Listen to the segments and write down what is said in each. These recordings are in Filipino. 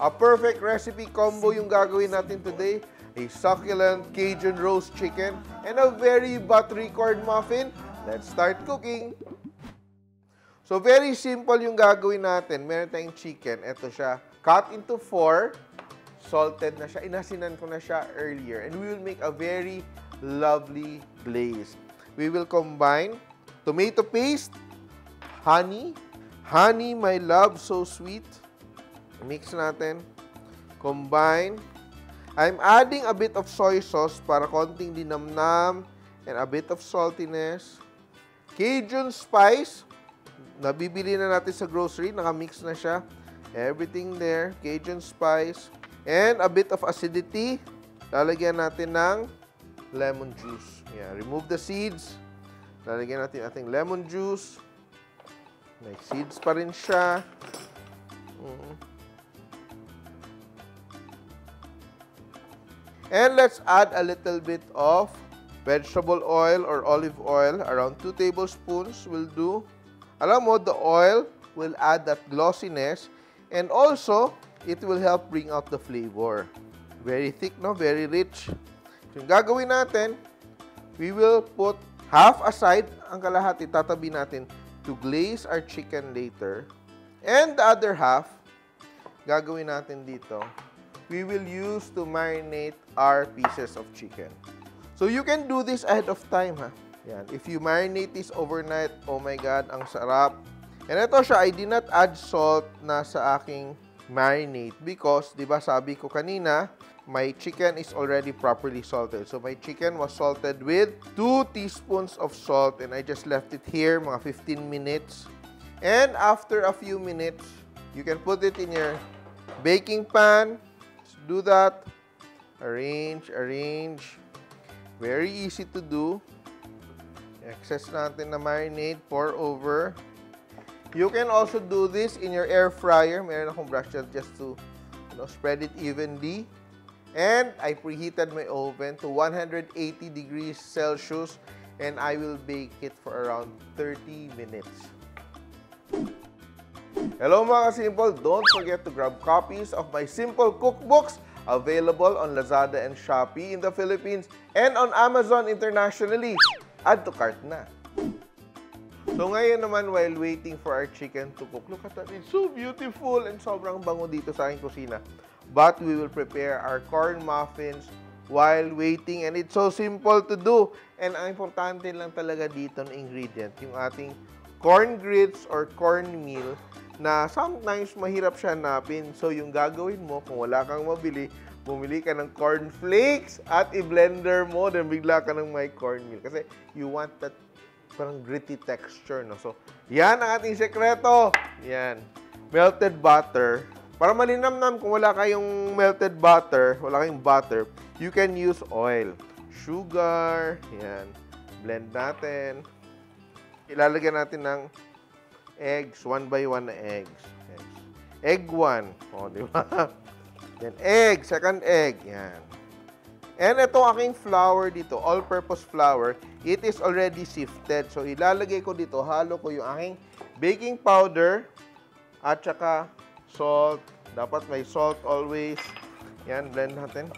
A perfect recipe combo yung gagawin natin today. A succulent Cajun Roast Chicken and a very buttery corn muffin. Let's start cooking! So, very simple yung gagawin natin. Meron tayong chicken. Ito siya. Cut into 4. Salted na siya. Inasinan ko na siya earlier. And we will make a very lovely glaze. We will combine tomato paste, honey. Honey, my love, so sweet. Mix natin. Combine. I'm adding a bit of soy sauce para konting dinamnam and a bit of saltiness. Cajun spice. Nabibili na natin sa grocery. Nakamix na siya. Everything there. Cajun spice. And a bit of acidity. Lalagyan natin ng lemon juice. Yeah, remove the seeds. Lalagyan natin ating lemon juice. May seeds pa rin siya. And let's add a little bit of vegetable oil or olive oil. Around 2 tablespoons will do. Alam mo, the oil will add that glossiness and also, it will help bring out the flavor. Very thick, no? Very rich. So, yung gagawin natin, we will put half aside, ang kalahati, tatabi natin to glaze our chicken later. And the other half, gagawin natin dito, we will use to marinate our pieces of chicken. So, you can do this ahead of time, ha? Yan. If you marinate this overnight, oh my God, ang sarap. And ito siya, I did not add salt na sa aking marinate because, di ba sabi ko kanina, my chicken is already properly salted. So, my chicken was salted with 2 teaspoons of salt and I just left it here mga 15 minutes. And after a few minutes, you can put it in your baking pan. Do that. Arrange, arrange. Very easy to do. Excess natin na marinade, pour over. You can also do this in your air fryer. Meron akong brush just to spread it evenly. And I preheated my oven to 180 degrees Celsius and I will bake it for around 30 minutes. Hello mga ka-Simpol! Don't forget to grab copies of my Simpol Cookbooks available on Lazada and Shopee in the Philippines and on Amazon internationally. Add to cart na. So ngayon naman, while waiting for our chicken to cook, look at that, it's so beautiful and sobrang bango dito sa aking kusina. But we will prepare our corn muffins while waiting and it's so simple to do. And ang importante lang talaga dito ng ingredient, yung ating corn grits or cornmeal na sometimes mahirap siya hanapin. So yung gagawin mo, kung wala kang mabili, bumili ka ng corn flakes at i-blender mo, then bigla ka ng may cornmeal. Kasi you want that parang gritty texture, no? So, yan ang ating sekreto. Yan. Melted butter. Para malinamnam, kung wala kayong melted butter, wala kayong butter, you can use oil. Sugar. Yan. Blend natin. Ilalagyan natin ng eggs. 1 by 1 na eggs. Egg 1. O, di ba? Then, egg. Second egg. Yan. And itong aking flour dito, all-purpose flour, it is already sifted. So, ilalagay ko dito, halo ko yung aking baking powder at saka salt. Dapat may salt always. Yan, blend natin.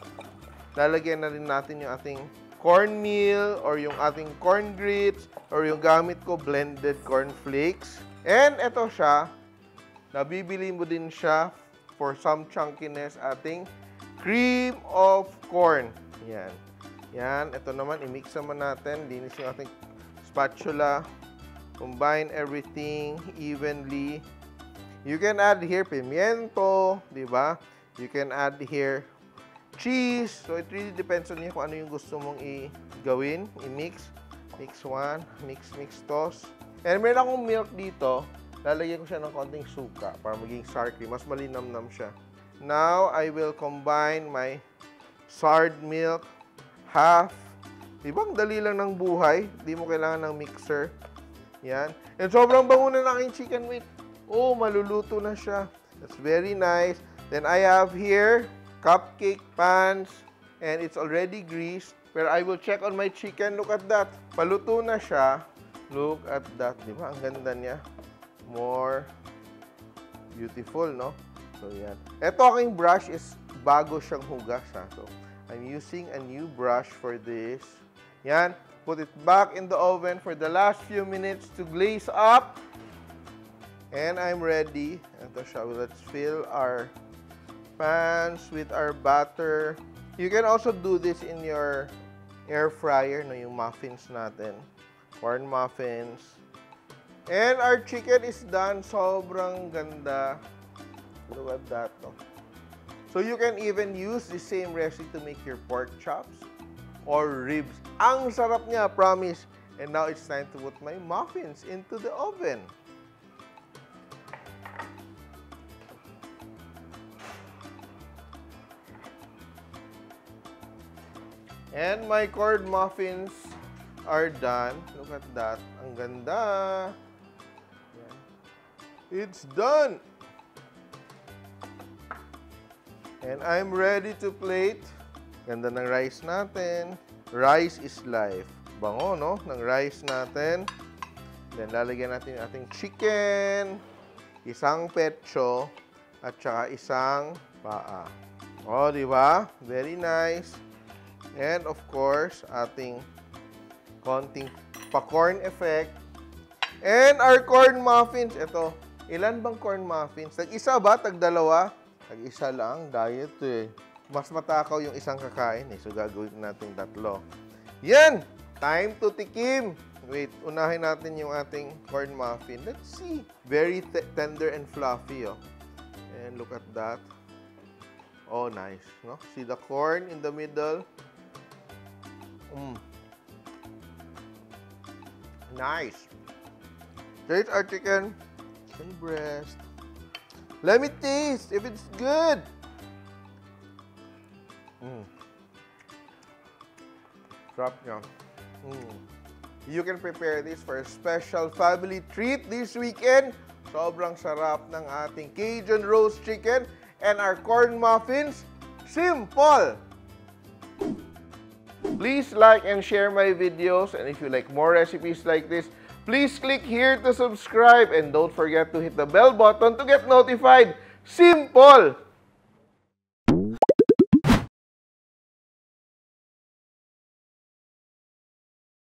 Lalagyan na rin natin yung ating cornmeal or yung ating corn grits or yung gamit ko, blended corn flakes. And ito siya, nabibili mo din siya for some chunkiness, ating cream of corn. Yan. Yan. Ito naman, i-mix naman natin. Linis yung ating spatula. Combine everything evenly. You can add here pimiento, di ba? You can add here cheese. So, it really depends on you kung ano yung gusto mong i-gawin, i-mix. Mix 1, mix, toss. And meron akong milk dito. Lalagyan ko siya ng konting suka para maging sour cream. Mas malinamnam siya. Now, I will combine my sourd milk, half. Diba, ang dali lang ng buhay. Di mo kailangan ng mixer. Yan. And sobrang bango na ng aking chicken wait. Oh, maluluto na siya. That's very nice. Then I have here cupcake pans and it's already greased. Pero I will check on my chicken. Look at that. Paluto na siya. Look at that. Diba, ang ganda niya. More beautiful, no? So, yan. Ito aking brush is bago siyang hugas, ha. So, I'm using a new brush for this. Yan. Put it back in the oven for the last few minutes to glaze up. And I'm ready. Ito siya. Let's fill our pans with our batter. You can also do this in your air fryer, no, yung muffins natin. Corn muffins. And our chicken is done. Sobrang ganda. Look at that, no? So you can even use the same recipe to make your pork chops or ribs. Ang sarap niya, promise. And now it's time to put my muffins into the oven. And my corn muffins are done. Look at that. Ang ganda. Yan. It's done. And I'm ready to plate. Ganda ng rice natin. Rice is life. Bango, no? Ng rice natin. Then, lalagyan natin yung ating chicken, isang petso, at saka isang paa. O, di ba? Very nice. And, of course, ating konting pa-corn effect. And our corn muffins. Ito, ilan bang corn muffins? Tag-isa ba? Tag-dalawa? Tag-isa lang. Diet eh. Mas matakaw yung isang kakain eh. So, gagawin natin tatlo. Yan! Time to tikim. Wait, unahin natin yung ating corn muffin. Let's see. Very tender and fluffy, oh. And look at that. Oh, nice. No? See the corn in the middle? Nice. Here's our chicken breast. Let me taste if it's good. Sarap niya. You can prepare this for a special family treat this weekend. Sobrang sarap ng ating Cajun Roast Chicken and our corn muffins. Simple! Please like and share my videos. And if you like more recipes like this, please click here to subscribe. And don't forget to hit the bell button to get notified. Simple!